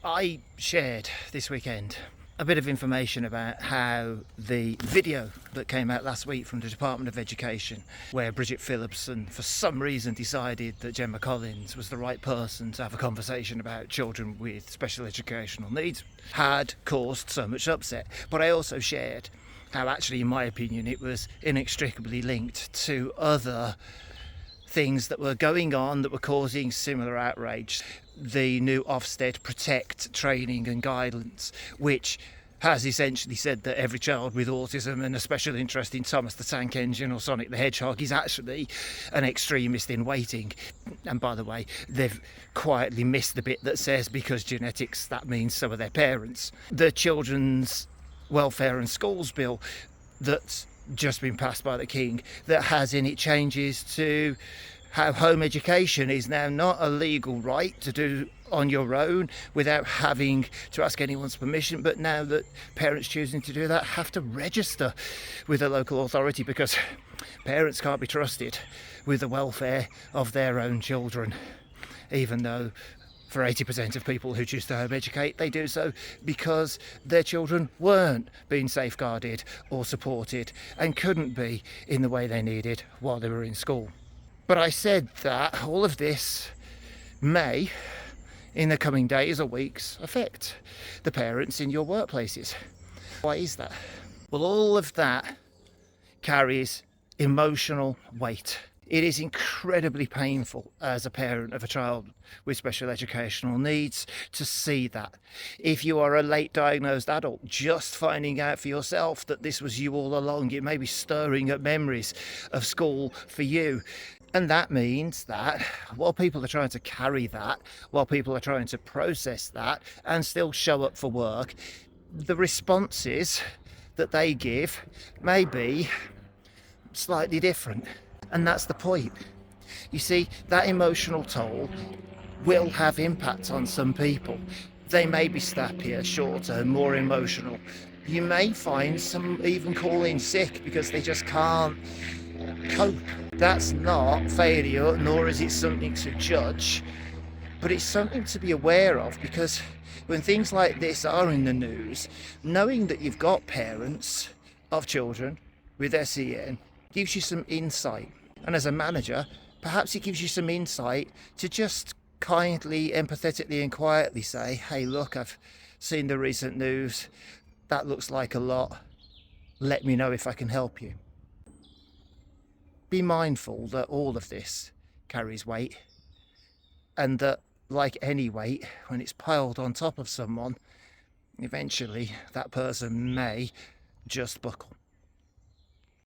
I shared this weekend a bit of information about how the video that came out last week from the Department of Education, where Bridget Phillipson for some reason decided that Gemma Collins was the right person to have a conversation about children with special educational needs, had caused so much upset. But I also shared how actually, in my opinion, it was inextricably linked to other things that were going on that were causing similar outrage. The new Ofsted Protect training and guidance, which has essentially said that every child with autism and a special interest in Thomas the Tank Engine or Sonic the Hedgehog is actually an extremist in waiting. And by the way, they've quietly missed the bit that says because genetics, that means so are their parents. The Children's Welfare and Schools Bill that's just been passed by the King, that has in it changes to how home education is now not a legal right to do on your own without having to ask anyone's permission, but now that parents choosing to do that have to register with a local authority because parents can't be trusted with the welfare of their own children, even though for 80% of people who choose to home educate, they do so because their children weren't being safeguarded or supported and couldn't be in the way they needed while they were in school. But I said that all of this may, in the coming days or weeks, affect the parents in your workplaces. Why is that? Well, all of that carries emotional weight. It is incredibly painful as a parent of a child with special educational needs to see that. If you are a late diagnosed adult, just finding out for yourself that this was you all along, it may be stirring up memories of school for you. And that means that while people are trying to carry that, while people are trying to process that and still show up for work, the responses that they give may be slightly different. And that's the point. You see, that emotional toll will have impact on some people. They may be snappier, shorter, more emotional. You may find some even call in sick because they just can't cope. That's not failure, nor is it something to judge, but it's something to be aware of, because when things like this are in the news, knowing that you've got parents of children with SEN gives you some insight. And as a manager, perhaps it gives you some insight to just kindly, empathetically and quietly say, hey, look, I've seen the recent news. That looks like a lot. Let me know if I can help you. Be mindful that all of this carries weight, and that, like any weight, when it's piled on top of someone, eventually that person may just buckle.